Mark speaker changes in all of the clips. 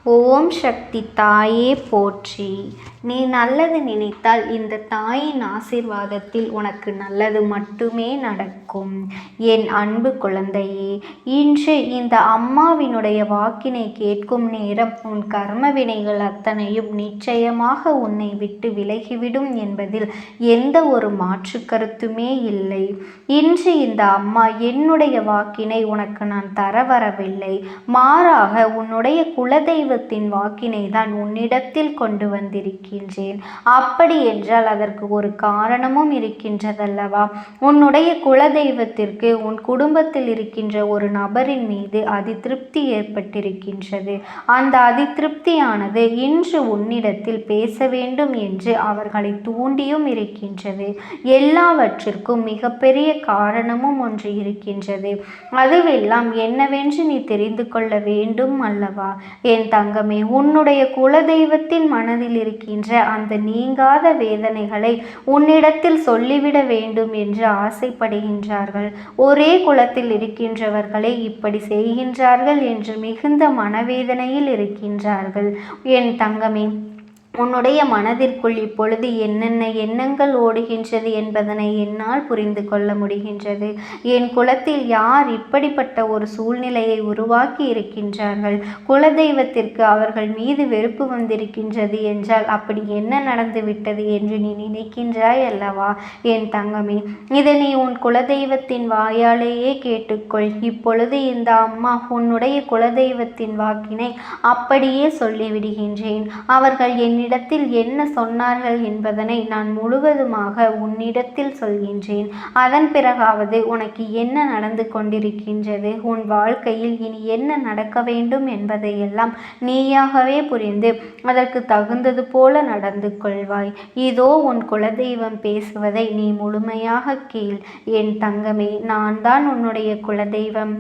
Speaker 1: ஓம் சக்தி தாயே போற்றி. நீ நல்லது நினைத்தால் இந்த தாயின் ஆசீர்வாதத்தில் உனக்கு நல்லது மட்டுமே நடக்கும். என் அன்பு குழந்தையே, இன்று இந்த அம்மாவினுடைய வாக்கினை கேட்கும் நேரம் உன் கர்ம வினைகள் அத்தனையும் நிச்சயமாக உன்னை விட்டு விலகிவிடும் என்பதில் எந்த ஒரு மாற்று கருத்துமே இல்லை. இன்று இந்த அம்மா என்னுடைய வாக்கினை உனக்கு நான் தர வரவில்லை, மாறாக உன்னுடைய குலதெய்வத்தின் வாக்கினை தான் உன்னிடத்தில் கொண்டு வந்திருக்கிறேன். அப்படி என்றால் அதற்கு ஒரு காரணமும் இருக்கின்றதல்லவா? உன்னுடைய குலதெய்வத்திற்கு உன் குடும்பத்தில் இருக்கின்ற ஒரு நபரின் மீது அதிருப்தி ஏற்பட்டிருக்கின்றது. அந்த அதிருப்தியானது இன்று உன்னிடத்தில் பேச வேண்டும் என்று அவர்களை தூண்டியும் இருக்கின்றது. எல்லாவற்றிற்கும் மிகப்பெரிய காரணமும் ஒன்று இருக்கின்றது. அதுவெல்லாம் என்னவென்று நீ தெரிந்து கொள்ள வேண்டும் அல்லவா? என் தங்கமே, உன்னுடைய குலதெய்வத்தின் மனதில் இருக்கின்ற அந்த நீங்காத வேதனைகளை உன்னிடத்தில் சொல்லிவிட வேண்டும் என்று ஆசைப்படுகின்றார்கள். ஒரே குலத்தில் இருக்கின்றவர்களே இப்படி செய்கின்றார்கள் என்று மிகுந்த மனவேதனையில் இருக்கின்றார்கள். என் தங்கமே, உன்னுடைய மனதிற்குள் இப்பொழுது என்னென்ன எண்ணங்கள் ஓடுகின்றது என்பதனை என்னால் புரிந்து கொள்ள முடிகின்றது. என் குலத்தில் யார் இப்படிப்பட்ட ஒரு சூழ்நிலையை உருவாக்கி இருக்கின்றார்கள்? குலதெய்வத்திற்கு அவர்கள் மீது வெறுப்பு வந்திருக்கின்றது என்றால் அப்படி என்ன நடந்து விட்டது என்று நீ நினைக்கின்றாய் அல்லவா? என் தங்கமே, இதை நீ உன் குலதெய்வத்தின் வாயாலேயே கேட்டுக்கொள். இப்பொழுது இந்த அம்மா உன்னுடைய குலதெய்வத்தின் வாக்கினை அப்படியே சொல்லிவிடுகின்றேன். அவர்கள் என்னிடத்தில் என்ன சொன்னார்கள் என்பதனை நான் முழுவதுமாக உன்னிடத்தில் சொல்கின்றேன். அதன் பிறகாவது உனக்கு என்ன நடந்து கொண்டிருக்கின்றது, உன் வாழ்க்கையில் இனி என்ன நடக்க வேண்டும் என்பதையெல்லாம் நீயாகவே புரிந்து அதற்கு தகுந்தது போல நடந்து கொள்வாய். இதோ உன் குலதெய்வம் பேசுவதை நீ முழுமையாக கேள். என் தங்கமே, நான் தான் உன்னுடைய குலதெய்வம்.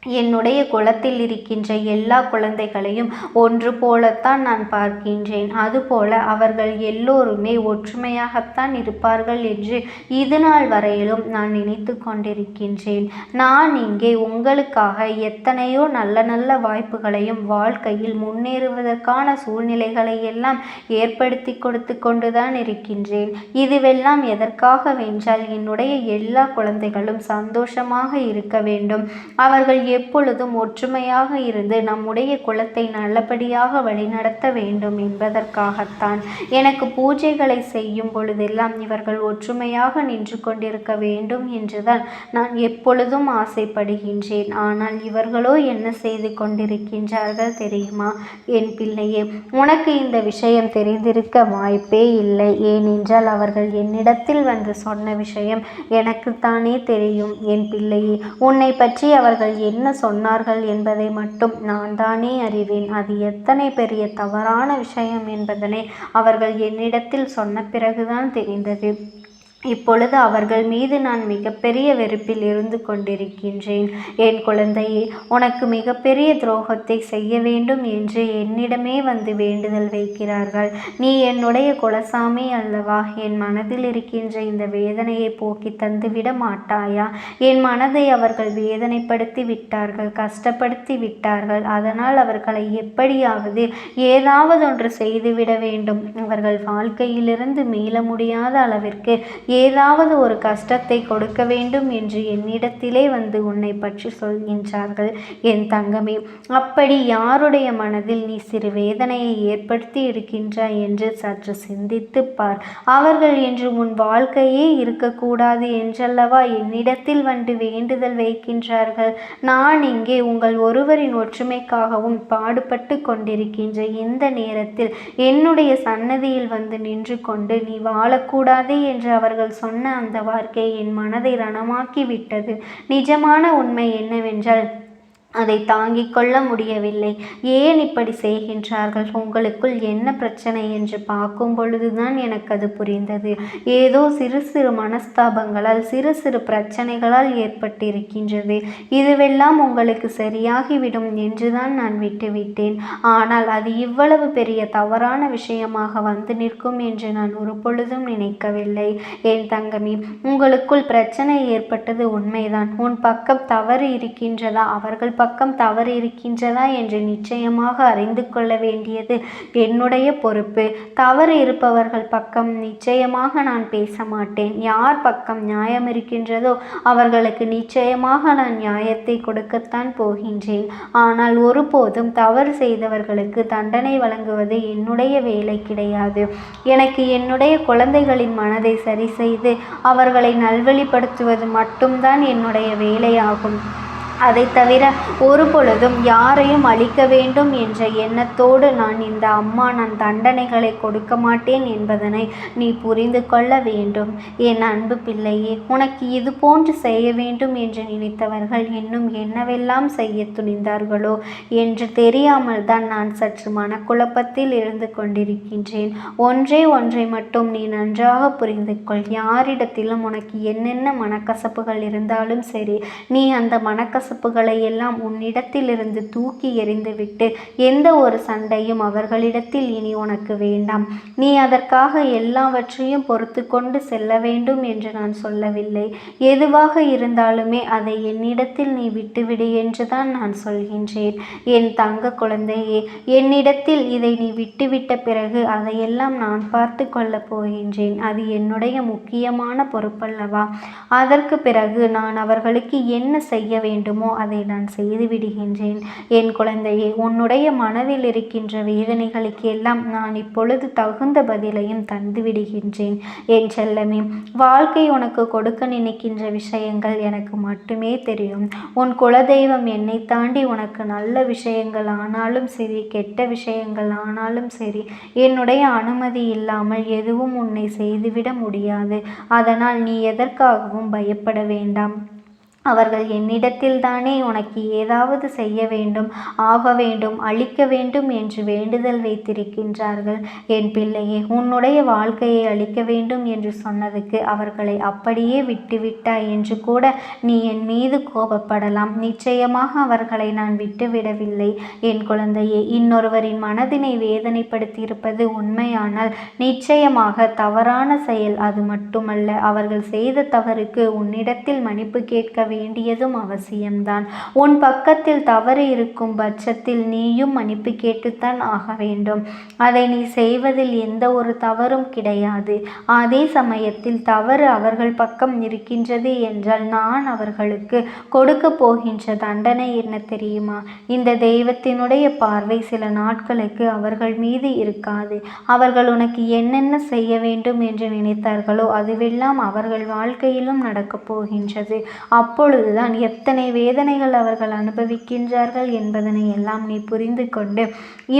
Speaker 1: என்னுடைய குலத்தில் இருக்கின்ற எல்லா குழந்தைகளையும் ஒன்று போலத்தான் நான் பார்க்கின்றேன். அதுபோல அவர்கள் எல்லோருமே ஒற்றுமையாகத்தான் இருப்பார்கள் என்று இது நாள் வரையிலும் நான் நினைத்து கொண்டிருக்கின்றேன். நான் இங்கே உங்களுக்காக எத்தனையோ நல்ல நல்ல வாய்ப்புகளையும் வாழ்க்கையில் முன்னேறுவதற்கான சூழ்நிலைகளை எல்லாம் ஏற்படுத்தி கொடுத்து கொண்டுதான் இருக்கின்றேன். இதுவெல்லாம் எதற்காக வென்றால் என்னுடைய எல்லா குழந்தைகளும் சந்தோஷமாக இருக்க வேண்டும். அவர்கள் எப்பொழுதும் ஒற்றுமையாக இருந்து நம்முடைய குலத்தை நல்லபடியாக வழிநடத்த வேண்டும் என்பதற்காகத்தான். எனக்கு பூஜைகளை செய்யும் பொழுதெல்லாம் இவர்கள் ஒற்றுமையாக நின்று கொண்டிருக்க வேண்டும் என்றுதான் நான் எப்பொழுதும் ஆசைப்படுகின்றேன். ஆனால் இவர்களோ என்ன செய்து கொண்டிருக்கின்றார்கள் தெரியுமா? என் பிள்ளையே, உனக்கு இந்த விஷயம் தெரிந்திருக்க வாய்ப்பே இல்லை. ஏனென்றால் அவர்கள் என்னிடத்தில் வந்து சொன்ன விஷயம் எனக்குத்தானே தெரியும். என் பிள்ளையே, உன்னை பற்றி அவர்கள் என்ன சொன்னார்கள் என்பதை மட்டும் நான் தானே அறிவேன். அது எத்தனை பெரிய தவறான விஷயம் என்பதனை அவர்கள் என்னிடத்தில் சொன்ன பிறகுதான் தெரிந்தது. இப்பொழுது அவர்கள் மீது நான் மிகப்பெரிய வெறுப்பில் இருந்து கொண்டிருக்கின்றேன். என் குழந்தையே, உனக்கு மிகப்பெரிய துரோகத்தை செய்ய வேண்டும் என்று என்னிடமே வந்து வேண்டுதல் வைக்கிறார்கள். நீ என்னுடைய குலசாமி அல்லவா? என் மனதில் இருக்கின்ற இந்த வேதனையை போக்கி தந்துவிட மாட்டாயா? என் மனதை அவர்கள் வேதனைப்படுத்தி விட்டார்கள், கஷ்டப்படுத்தி விட்டார்கள். அதனால் அவர்களை எப்படியாவது ஏதாவது ஒன்று செய்துவிட வேண்டும். அவர்கள் வாழ்க்கையிலிருந்து மீள முடியாத அளவிற்கு ஏதாவது ஒரு கஷ்டத்தை கொடுக்க வேண்டும் என்று என்னிடத்திலே வந்து உன்னை பற்றி சொல்கின்றார்கள். என் தங்கமே, அப்படி யாருடைய மனதில் நீ சிறு வேதனையை ஏற்படுத்தி இருக்கின்றாய் என்று சற்று சிந்தித்து பார். அவர்கள் என்று உன் வாழ்க்கையே இருக்கக்கூடாது என்றல்லவா என்னிடத்தில் வந்து வேண்டுதல் வைக்கின்றார்கள். நான் இங்கே உங்கள் ஒருவரின் ஒற்றுமைக்காகவும் பாடுபட்டு கொண்டிருக்கின்ற இந்த நேரத்தில் என்னுடைய சன்னதியில் வந்து நின்று கொண்டு நீ வாழக்கூடாது என்று அவர்கள் சொன்ன அந்த வார்த்தை என் மனதை ரணமாக்கி விட்டது. நிஜமான உண்மை என்னவென்றால் அதை தாங்கிக் கொள்ள முடியவில்லை. ஏன் இப்படி செய்கின்றார்கள், உங்களுக்குள் என்ன பிரச்சனை என்று பார்க்கும் பொழுதுதான் எனக்கு அது புரிந்தது. ஏதோ சிறு சிறு மனஸ்தாபங்களால், சிறு சிறு பிரச்சனைகளால் ஏற்பட்டிருக்கின்றது. இதுவெல்லாம் உங்களுக்கு சரியாகிவிடும் என்றுதான் நான் விட்டுவிட்டேன். ஆனால் அது இவ்வளவு பெரிய தவறான விஷயமாக வந்து நிற்கும் என்று நான் ஒரு பொழுதும் நினைக்கவில்லை. என் தங்கமே, உங்களுக்குள் பிரச்சனை ஏற்பட்டது உண்மைதான். உன் பக்கம் தவறு இருக்கின்றதா, அவர்கள் பக்கம் தவறு இருக்கின்றதா என்று நிச்சயமாக அறிந்து கொள்ள வேண்டியது என்னுடைய பொறுப்பு. தவறு இருப்பவர்கள் பக்கம் நிச்சயமாக நான் பேச மாட்டேன். யார் பக்கம் நியாயம் இருக்கின்றதோ அவர்களுக்கு நிச்சயமாக நான் நியாயத்தை கொடுக்கத்தான் போகின்றேன். ஆனால் ஒருபோதும் தவறு செய்தவர்களுக்கு தண்டனை வழங்குவது என்னுடைய வேலை கிடையாது. எனக்கு என்னுடைய குழந்தைகளின் மனதை சரி செய்து அவர்களை நல்வழிப்படுத்துவது மட்டும்தான் என்னுடைய வேலையாகும். அதை தவிர ஒரு பொழுதும் யாரையும் அழிக்க வேண்டும் என்ற எண்ணத்தோடு நான் தண்டனைகளை கொடுக்க மாட்டேன் என்பதனை நீ புரிந்து கொள்ள வேண்டும். என் அன்பு பிள்ளையே, உனக்கு இது போன்று செய்ய வேண்டும் என்று நினைத்தவர்கள் இன்னும் என்னவெல்லாம் செய்ய துணிந்தார்களோ என்று தெரியாமல் தான் நான் சற்று மனக்குழப்பத்தில் இருந்து கொண்டிருக்கின்றேன். ஒன்றை மட்டும் நீ நன்றாக புரிந்து கொள். யாரிடத்திலும் உனக்கு என்னென்ன மனக்கசப்புகள் இருந்தாலும் சரி, நீ அந்த மனக்கசப்புகளை எல்லாம் உன்னிடத்திலிருந்து தூக்கி எறிந்துவிட்டு எந்த ஒரு சண்டையும் அவர்களிடத்தில் இனி உனக்கு வேண்டாம். நீ அதற்காக எல்லாவற்றையும் பொறுத்து கொண்டு செல்ல வேண்டும் என்று நான் சொல்லவில்லை. எதுவாக இருந்தாலுமே அதை என்னிடத்தில் நீ விட்டுவிடு என்றுதான் நான் சொல்கின்றேன். என் தங்க குழந்தையே, என்னிடத்தில் இதை நீ விட்டுவிட்ட பிறகு அதையெல்லாம் நான் பார்த்து கொள்ளப் போகின்றேன். அது என்னுடைய முக்கியமான பொறுப்பல்லவா? அதற்கு பிறகு நான் அவர்களுக்கு என்ன செய்ய வேண்டுமோ அதை நான் செய்து விடுகின்றேன். என் குழந்தையே, உன்னுடைய மனதில் இருக்கின்ற வேதனைகளுக்கு எல்லாம் நான் இப்பொழுது தகுந்த பதிலையும் தந்து விடுகின்றேன். என் செல்லமே, வாழ்க்கை உனக்கு கொடுக்க நினைக்கின்ற விஷயங்கள் எனக்கு மட்டுமே தெரியும். உன் குலதெய்வம் என்னை தாண்டி உனக்கு நல்ல விஷயங்கள் ஆனாலும் சரி, கெட்ட விஷயங்கள் ஆனாலும் சரி, என்னுடைய அனுமதி இல்லாமல் எதுவும் உன்னை செய்துவிட முடியாது. அதனால் நீ எதற்காகவும் பயப்பட வேண்டாம். அவர்கள் என்னிடத்தில் தானே உனக்கு ஏதாவது செய்ய வேண்டும், ஆக வேண்டும், அழிக்க வேண்டும் என்று வேண்டுதல் வைத்திருக்கின்றார்கள். என் பிள்ளையே, உன்னுடைய வாழ்க்கையை அழிக்க வேண்டும் என்று சொன்னதுக்கு அவர்களை அப்படியே விட்டுவிட்டாய் என்று கூட நீ என் மீது கோபப்படலாம். நிச்சயமாக அவர்களை நான் விட்டுவிடவில்லை. என் குழந்தையே, இன்னொருவரின் மனதினை வேதனைப்படுத்தியிருப்பது உண்மையானால் நிச்சயமாக தவறான செயல். அது மட்டுமல்ல, அவர்கள் செய்த தவறுக்கு உன்னிடத்தில் மன்னிப்பு கேட்க வேண்டியதும் அவசியம்தான். உன் பக்கத்தில் தவறு இருக்கும் பட்சத்தில் நீயும் மன்னிப்பு கேட்டுத்தான் ஆக வேண்டும். அதை நீ செய்வதில் எந்த ஒரு தவறும் கிடையாது. அதே சமயத்தில் தவறு அவர்கள் பக்கம் இருக்கின்றது என்றால் நான் அவர்களுக்கு கொடுக்க போகின்ற தண்டனை என்ன தெரியுமா? இந்த தெய்வத்தினுடைய பார்வை சில நாட்களுக்கு அவர்கள் மீது இருக்காது. அவர்கள் உனக்கு என்னென்ன செய்ய வேண்டும் என்று நினைத்தார்களோ அதுவெல்லாம் அவர்கள் வாழ்க்கையிலும் நடக்கப் போகின்றது. அப்பொழுதுதான் எத்தனை வேதனைகள் அவர்கள் அனுபவிக்கின்றார்கள் என்பதனை எல்லாம் நீ புரிந்து கொண்டு,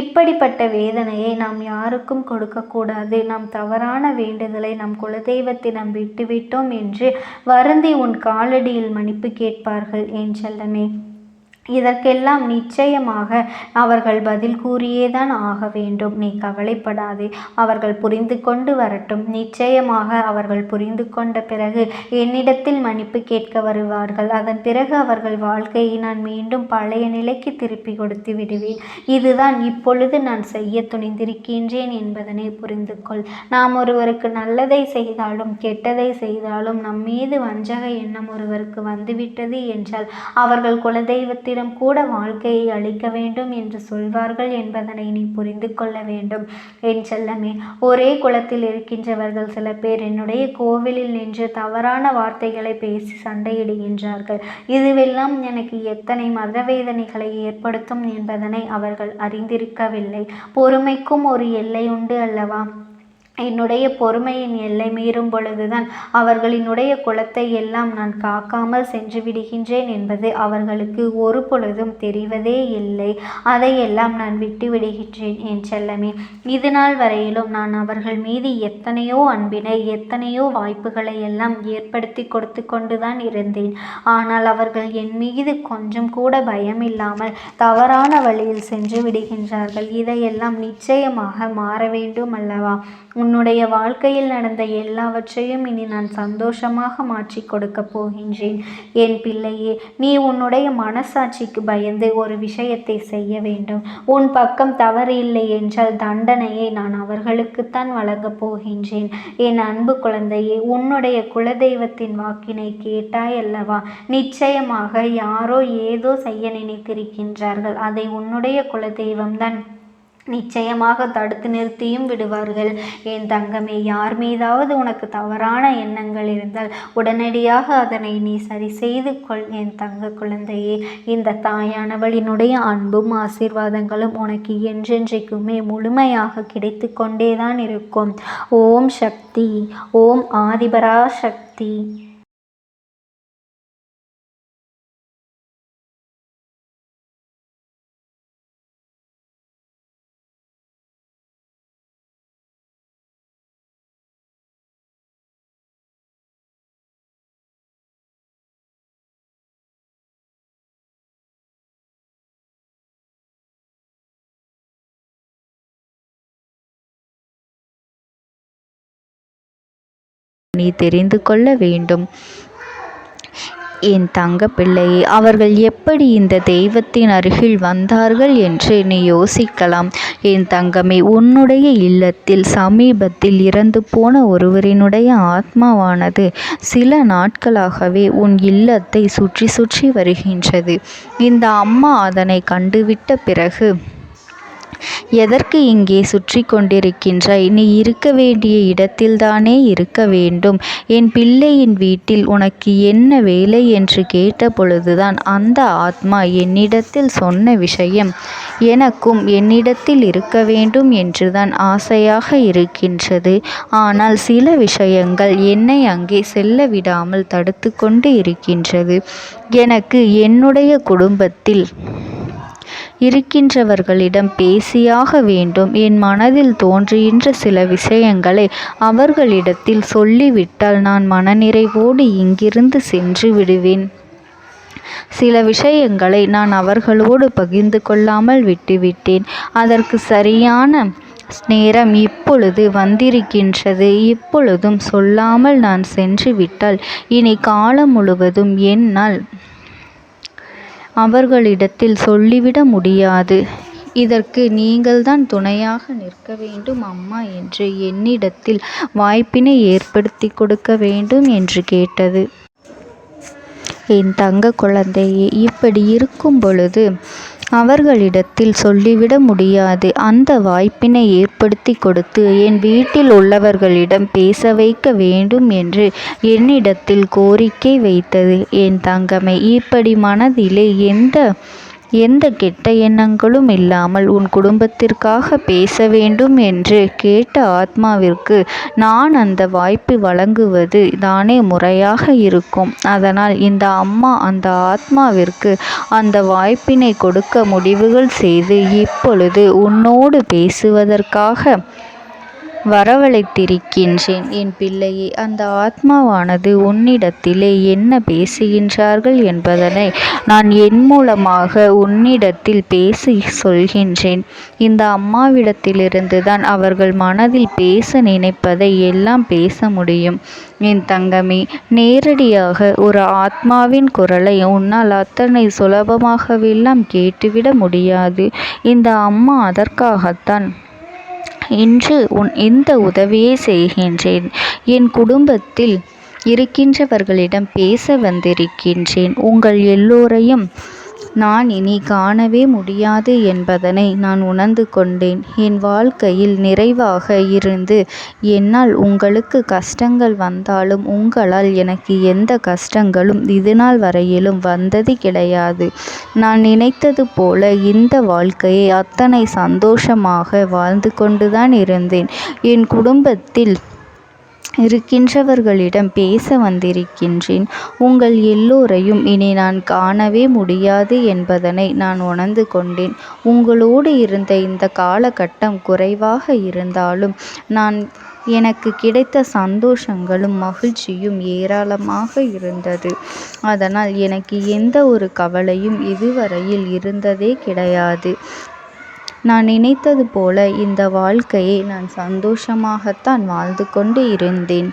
Speaker 1: இப்படிப்பட்ட வேதனையை நாம் யாருக்கும் கொடுக்கக்கூடாது, நாம் தவறான வேண்டுதலை நம் குலதெய்வத்திடம் விட்டுவிட்டோம் என்று வருந்தி உன் காலடியில் மன்னிப்பு கேட்பார்கள் என் செல்லமே. இதற்கெல்லாம் நிச்சயமாக அவர்கள் பதில் கூறியேதான் ஆக வேண்டும். நீ கவலைப்படாதே. அவர்கள் புரிந்து கொண்டு வரட்டும். நிச்சயமாக அவர்கள் புரிந்து கொண்ட பிறகு என்னிடத்தில் மன்னிப்பு கேட்க வருவார்கள். அதன் பிறகு அவர்கள் வாழ்க்கையை நான் மீண்டும் பழைய நிலைக்கு திருப்பி கொடுத்து விடுவேன். இதுதான் இப்பொழுது நான் செய்ய துணிந்திருக்கின்றேன் என்பதனை புரிந்து கொள். நாம் ஒருவருக்கு நல்லதை செய்தாலும் கெட்டதை செய்தாலும் நம் மீது வஞ்சக எண்ணம் ஒருவருக்கு வந்துவிட்டது என்றால் அவர்கள் குலதெய்வத்தில் கூட வாழ்க்கையை அழிக்க வேண்டும் என்று சொல்வார்கள் என்பதனை நீ புரிந்து கொள்ள வேண்டும் என் செல்லமே. ஒரே குலத்தில் இருக்கின்றவர்கள் சில பேர் என்னுடைய கோவிலில் நின்று தவறான வார்த்தைகளை பேசி சண்டையிடுகின்றார்கள். இதுவெல்லாம் எனக்கு எத்தனை மனவேதனைகளை ஏற்படுத்தும் என்பதனை அவர்கள் அறிந்திருக்கவில்லை. பொறுமைக்கும் ஒரு எல்லை உண்டு அல்லவா? என்னுடைய பொறுமையின் எல்லை மீறும் பொழுதுதான் அவர்களினுடைய குலத்தை எல்லாம் நான் காக்காமல் சென்று விடுகின்றேன் என்பது அவர்களுக்கு ஒரு பொழுதும் தெரிவதே இல்லை. அதையெல்லாம் நான் விட்டு விடுகின்றேன் என் செல்லமே. இது நாள் வரையிலும் நான் அவர்கள் மீது எத்தனையோ அன்பினை, எத்தனையோ வாய்ப்புகளை எல்லாம் ஏற்படுத்தி கொடுத்து கொண்டுதான் இருந்தேன். ஆனால் அவர்கள் என் மீது கொஞ்சம் கூட பயம் இல்லாமல் தவறான வழியில் சென்று விடுகின்றார்கள். இதையெல்லாம் நிச்சயமாக மாற வேண்டும் அல்லவா? உன்னுடைய வாழ்க்கையில் நடந்த எல்லாவற்றையும் இனி நான் சந்தோஷமாக மாற்றி கொடுக்க போகின்றேன். என் பிள்ளையே, நீ உன்னுடைய மனசாட்சிக்கு பயந்து ஒரு விஷயத்தை செய்ய வேண்டும். உன் பக்கம் தவறு இல்லை என்றால் தண்டனையை நான் அவர்களுக்குத்தான் வழங்கப் போகின்றேன். என் அன்பு குழந்தையே, உன்னுடைய குலதெய்வத்தின் வாக்கினை கேட்டாய் அல்லவா? நிச்சயமாக யாரோ ஏதோ செய்ய நினைத்திருக்கின்றார்கள். அதை உன்னுடைய குலதெய்வம்தான் நிச்சயமாக தடுத்து நிறுத்தியும் விடுவார்கள். என் தங்கமே, யார் மீதாவது உனக்கு தவறான எண்ணங்கள் இருந்தால் உடனடியாக அதனை நீ சரி செய்து கொள். என் தங்க குழந்தையே, இந்த தாயானவளினுடைய அன்பும் ஆசீர்வாதங்களும் உனக்கு என்றென்றைக்குமே முழுமையாக கிடைத்து கொண்டேதான் இருக்கும். ஓம் சக்தி. ஓம் ஆதிபரா சக்தி.
Speaker 2: நீ தெரிந்து கொள்ள வேண்டும். என் தங்க பிள்ளையே, அவர்கள் எப்படி இந்த தெய்வத்தின் அருகில் வந்தார்கள் என்று நீ யோசிக்கலாம். என் தங்கமே, உன்னுடைய இல்லத்தில் சமீபத்தில் இறந்து போன ஒருவரினுடைய ஆத்மாவானது சில நாட்களாகவே உன் இல்லத்தை சுற்றி சுற்றி வருகின்றது. இந்த அம்மா அதனை கண்டுவிட்ட பிறகு, எதற்கு இங்கே சுற்றி கொண்டிருக்கின்றாய்? நீ இருக்க வேண்டிய இடத்தில்தானே இருக்க வேண்டும். என் பிள்ளையின் வீட்டில் உனக்கு என்ன வேலை என்று கேட்ட பொழுதுதான் அந்த ஆத்மா என்னிடத்தில் சொன்ன விஷயம், எனக்கும் என்னிடத்தில் இருக்க வேண்டும் என்றுதான் ஆசையாக இருக்கின்றது. ஆனால் சில விஷயங்கள் என்னை அங்கே செல்ல விடாமல் தடுத்து கொண்டு இருக்கின்றது. எனக்கு என்னுடைய குடும்பத்தில் இருக்கின்றவர்களிடம் பேசியாக வேண்டும். என் மனதில் தோன்றுகின்ற சில விஷயங்களை அவர்களிடத்தில் சொல்லிவிட்டால் நான் மனநிறைவோடு இங்கிருந்து சென்று விடுவேன். சில விஷயங்களை நான் அவர்களோடு பகிர்ந்து கொள்ளாமல் விட்டுவிட்டேன். அதற்கு சரியான நேரம் இப்பொழுது வந்திருக்கின்றது. இப்பொழுதும் சொல்லாமல் நான் சென்று விட்டால் இனி காலம் முழுவதும் என்னால் அவர்களிடத்தில் சொல்லிவிட முடியாது. இதற்கு நீங்கள்தான் துணையாக நிற்க வேண்டும் அம்மா என்று என்னிடத்தில் வாய்ப்பினை ஏற்படுத்தி கொடுக்க வேண்டும் என்று கேட்டது. என் தங்க குழந்தையே, இப்படி இருக்கும் பொழுது அவர்களிடத்தில் சொல்லிவிட முடியாது. அந்த வாய்ப்பினை ஏற்படுத்தி கொடுத்து என் வீட்டில் உள்ளவர்களிடம் பேச வைக்க வேண்டும் என்று என்னிடத்தில் கோரிக்கை வைத்தது. என் தங்கமே, இப்படி மனதிலே எந்த கெட்ட எண்ணங்களும் இல்லாமல் உன் குடும்பத்திற்காக பேச வேண்டும் என்று கேட்ட ஆத்மாவிற்கு நான் அந்த வாய்ப்பு வழங்குவது தானே முறையாக இருக்கும். அதனால் இந்த அம்மா அந்த ஆத்மாவிற்கு அந்த வாய்ப்பினை கொடுக்க முடிவுகள் செய்து இப்பொழுது உன்னோடு பேசுவதற்காக வரவழைத்திருக்கின்றேன். என் பிள்ளையே, அந்த ஆத்மாவானது உன்னிடத்திலே என்ன பேசுகின்றார்கள் என்பதனை நான் என் மூலமாக உன்னிடத்தில் பேசி சொல்கின்றேன். இந்த அம்மாவிடத்திலிருந்து தான் அவர்கள் மனதில் பேச நினைப்பதை எல்லாம் பேச முடியும். என் தங்கமே, நேரடியாக ஒரு ஆத்மாவின் குரலை உன்னால் அத்தனை சுலபமாகவெல்லாம் கேட்டுவிட முடியாது. இந்த அம்மா அதற்காகத்தான் இன்று இந்த உதவியை செய்கின்றேன். என் குடும்பத்தில் இருக்கின்றவர்களிடம் பேச வந்திருக்கின்றேன். உங்கள் எல்லோரையும் நான் இனி காணவே முடியாது என்பதனை நான் உணர்ந்து கொண்டேன். என் வாழ்க்கையில் நிறைவாக இருந்து என்னால் உங்களுக்கு கஷ்டங்கள் வந்தாலும் உங்களால் எனக்கு எந்த கஷ்டங்களும் இதுநாள் வரையிலும் வந்தது கிடையாது. நான் நினைத்தது போல இந்த வாழ்க்கையை அத்தனை சந்தோஷமாக வாழ்ந்து கொண்டுதான் இருந்தேன். என் குடும்பத்தில் இருக்கின்றவர்களிடம் பேச வந்திருக்கின்றேன். உங்கள் எல்லோரையும் இனி நான் காணவே முடியாது என்பதனை நான் உணர்ந்து கொண்டேன். உங்களோடு இருந்த இந்த காலகட்டம் குறைவாக இருந்தாலும் எனக்கு கிடைத்த சந்தோஷங்களும் மகிழ்ச்சியும் ஏராளமாக இருந்தது. அதனால் எனக்கு எந்த ஒரு கவலையும் இதுவரையில் இருந்ததே கிடையாது. நான் நினைத்தது போல இந்த வாழ்க்கையை நான் சந்தோஷமாகத்தான் வாழ்ந்து கொண்டு இருந்தேன்.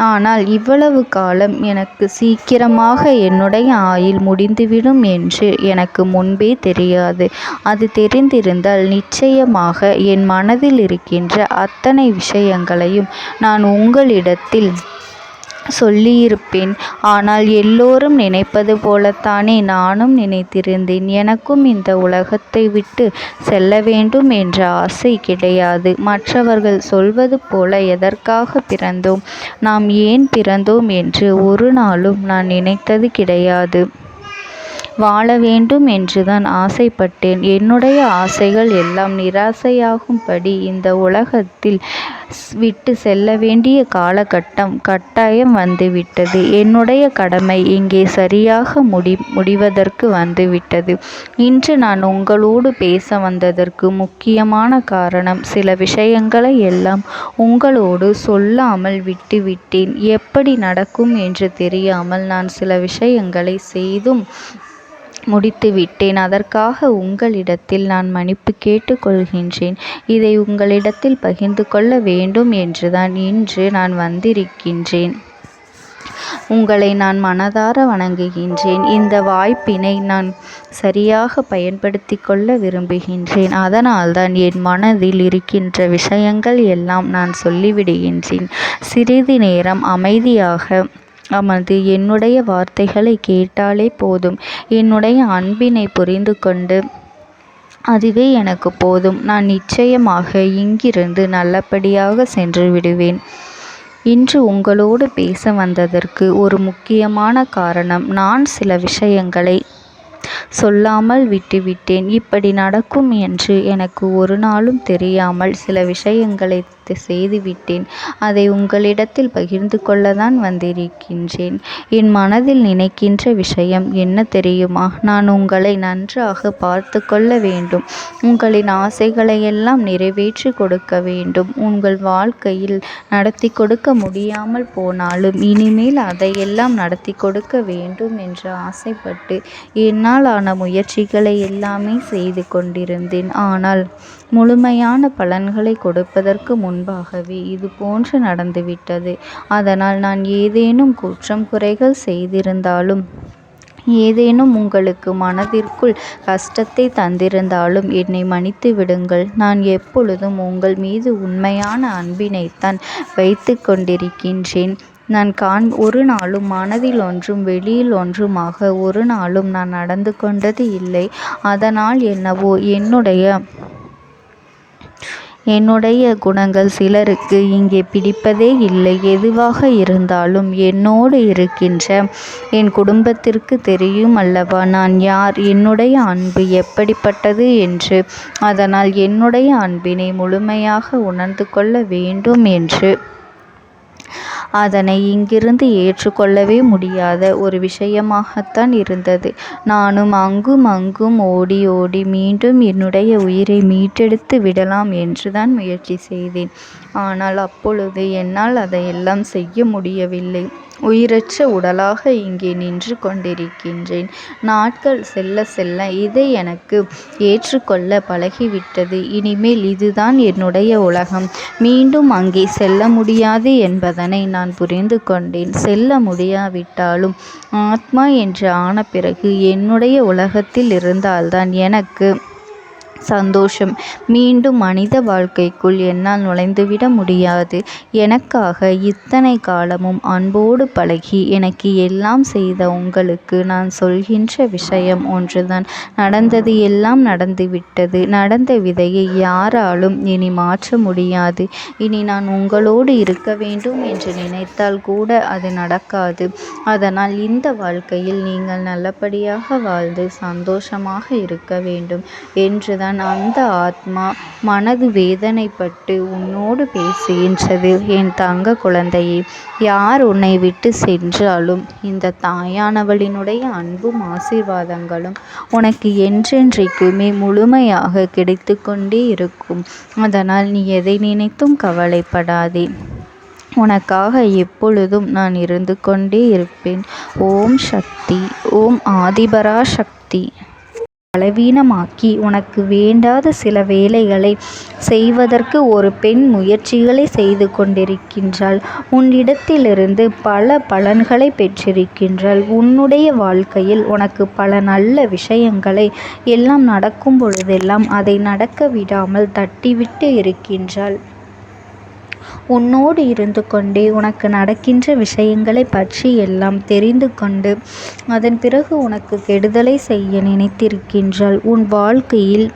Speaker 2: ஆனால் இவ்வளவு காலம் எனக்கு சீக்கிரமாக என்னுடைய ஆயுள் முடிந்துவிடும் என்று எனக்கு முன்பே தெரியாது. அது தெரிந்திருந்தால் நிச்சயமாக என் மனதில் இருக்கின்ற அத்தனை விஷயங்களையும் நான் உங்களிடத்தில் சொல்லியிருப்பேன். ஆனால் எல்லோரும் நினைப்பது போலத்தானே நானும் நினைத்திருந்தேன். எனக்கும் இந்த உலகத்தை விட்டு செல்ல வேண்டும் என்ற ஆசை கிடையாது. மற்றவர்கள் சொல்வது போல எதற்காக பிறந்தோம், நாம் ஏன் பிறந்தோம் என்று ஒரு நாளும் நான் நினைத்தது கிடையாது. வாழ வேண்டும் என்றுதான் ஆசைப்பட்டேன். என்னுடைய ஆசைகள் எல்லாம் நிராசையாகும்படி இந்த உலகத்தில் விட்டு செல்ல வேண்டிய காலகட்டம் கட்டாயம் வந்துவிட்டது. என்னுடைய கடமை இங்கே சரியாக முடிவதற்கு வந்துவிட்டது. இன்று நான் உங்களோடு பேச வந்ததற்கு முக்கியமான காரணம், சில விஷயங்களை எல்லாம் உங்களோடு சொல்லாமல் விட்டுவிட்டேன். எப்படி நடக்கும் என்று தெரியாமல் நான் சில விஷயங்களை செய்தும் முடித்துவிட்டேன். அதற்காக உங்களிடத்தில் நான் மன்னிப்பு கேட்டுக்கொள்கின்றேன். இதை உங்களிடத்தில் பகிர்ந்து கொள்ள வேண்டும் என்றுதான் இன்று நான் வந்திருக்கின்றேன். உங்களை நான் மனதார வணங்குகின்றேன். இந்த வாய்ப்பினை நான் சரியாக பயன்படுத்தி கொள்ள விரும்புகின்றேன். அதனால்தான் என் மனதில் இருக்கின்ற விஷயங்கள் எல்லாம் நான் சொல்லிவிடுகின்றேன். சிறிது நேரம் அமைதியாக அமர்ந்து என்னுடைய வார்த்தைகளை கேட்டாலே போதும். என்னுடைய அன்பினை புரிந்து கொண்டு அதுவே எனக்கு போதும். நான் நிச்சயமாக இங்கிருந்து நல்லபடியாக சென்று விடுவேன். இன்று உங்களோடு பேச வந்ததற்கு ஒரு முக்கியமான காரணம், நான் சில விஷயங்களை சொல்லாமல் விட்டுவிட்டேன். இப்படி நடக்கும் என்று எனக்கு ஒரு நாளும் தெரியாமல் சில விஷயங்களை செய்துவிட்டேன். அதை உங்களிடத்தில் பகிர்ந்து கொள்ளத்தான் வந்திருக்கின்றேன். என் மனதில் நினைக்கின்ற விஷயம் என்ன தெரியுமா? நான் உங்களை நன்றாக பார்த்து கொள்ள வேண்டும். உங்களின் ஆசைகளை எல்லாம் நிறைவேற்றி கொடுக்க வேண்டும். உங்கள் வாழ்க்கையில் நடத்தி கொடுக்க முடியாமல் போனாலும் இனிமேல் அதையெல்லாம் நடத்தி கொடுக்க வேண்டும் என்று ஆசைப்பட்டு என்னால் ஆன முயற்சிகளை எல்லாமே செய்து கொண்டிருந்தேன். ஆனால் முழுமையான பலன்களை கொடுப்பதற்கு முன்பாகவே இது போன்று நடந்துவிட்டது. அதனால் நான் ஏதேனும் குற்றம் குறைகள் செய்திருந்தாலும், ஏதேனும் உங்களுக்கு மனதிற்குள் கஷ்டத்தை தந்திருந்தாலும் என்னை மன்னித்து விடுங்கள். நான் எப்பொழுதும் உங்கள் மீது உண்மையான அன்பினைத்தான் வைத்து கொண்டிருக்கின்றேன். நான் ஒரு நாளும் மனதில் ஒன்றும் வெளியில் ஒன்றுமாக ஒரு நாளும் நான் நடந்து கொண்டது இல்லை. அதனால் என்னவோ என்னுடைய குணங்கள் சிலருக்கு இங்கே பிடிப்பதே இல்லை. எதுவாக இருந்தாலும் என்னோடு இருக்கின்ற என் குடும்பத்திற்கு தெரியும் அல்லவா நான் யார், என்னுடைய அன்பு எப்படிப்பட்டது என்று. அதனால் என்னுடைய அன்பினை முழுமையாக உணர்ந்து கொள்ள வேண்டும் என்று அதனை இங்கிருந்து ஏற்றுக்கொள்ளவே முடியாத ஒரு விஷயமாகத்தான் இருந்தது. நானும் அங்கும் அங்கும் ஓடி ஓடி மீண்டும் என்னுடைய உயிரை மீட்டெடுத்து விடலாம் என்றுதான் முயற்சி செய்தேன். ஆனால் அப்பொழுது என்னால் அதையெல்லாம் செய்ய முடியவில்லை. உயிரற்ற உடலாக இங்கே நின்று கொண்டிருக்கின்றேன். நாட்கள் செல்ல செல்ல இதை எனக்கு ஏற்றுக்கொள்ள பழகிவிட்டது. இனிமேல் இதுதான் என்னுடைய உலகம். மீண்டும் அங்கே செல்ல முடியாது என்பதனை நான் புரிந்து கொண்டேன். செல்ல முடியாவிட்டாலும் ஆத்மா என்று ஆன பிறகு என்னுடைய உலகத்தில் இருந்தால்தான் எனக்கு சந்தோஷம். மீண்டும் மனித வாழ்க்கைக்குள் என்னால் நுழைந்துவிட முடியாது. எனக்காக இத்தனை காலமும் அன்போடு பழகி எனக்கு எல்லாம் செய்த உங்களுக்கு நான் சொல்கின்ற விஷயம் ஒன்றுதான். நடந்தது எல்லாம் நடந்துவிட்டது. நடந்த விதையை யாராலும் இனி மாற்ற முடியாது. இனி நான் உங்களோடு இருக்க வேண்டும் என்று நினைத்தால் கூட அது நடக்காது. அதனால் இந்த வாழ்க்கையில் நீங்கள் நல்லபடியாக வாழ்ந்து சந்தோஷமாக இருக்க வேண்டும் என்றுதான் அந்த ஆத்மா மனது வேதனைப்பட்டு உன்னோடு பேசுகின்றது. என் தங்க குழந்தையே, யார் உன்னை விட்டு சென்றாலும் இந்த தாயானவளினுடைய அன்பும் ஆசீர்வாதங்களும் உனக்கு என்றென்றைக்குமே முழுமையாக கிடைத்து கொண்டே இருக்கும். அதனால் நீ எதை நினைத்தும் கவலைப்படாதே. உனக்காக எப்பொழுதும் நான் இருந்து கொண்டே இருப்பேன். ஓம் சக்தி. ஓம் ஆதிபரா சக்தி. பலவீனமாக்கி உனக்கு வேண்டாத சில வேலைகளை செய்வதற்கு ஒரு பெண் முயற்சிகளை செய்து கொண்டிருக்கின்றாள். உன்னிடத்திலிருந்து பல பலன்களை பெற்றிருக்கின்றாள். உன்னுடைய வாழ்க்கையில் உனக்கு பல நல்ல விஷயங்களை எல்லாம் நடக்கும் பொழுதெல்லாம் அதை நடக்க விடாமல் தட்டிவிட்டு இருக்கின்றாள். உன்னோடு இருந்து கொண்டே உனக்கு நடக்கின்ற விஷயங்களை பற்றி எல்லாம் தெரிந்து கொண்டு அதன் பிறகு உனக்கு கெடுதலை செய்ய நினைத்திருக்கின்றாள். உன் வாழ்க்கையில்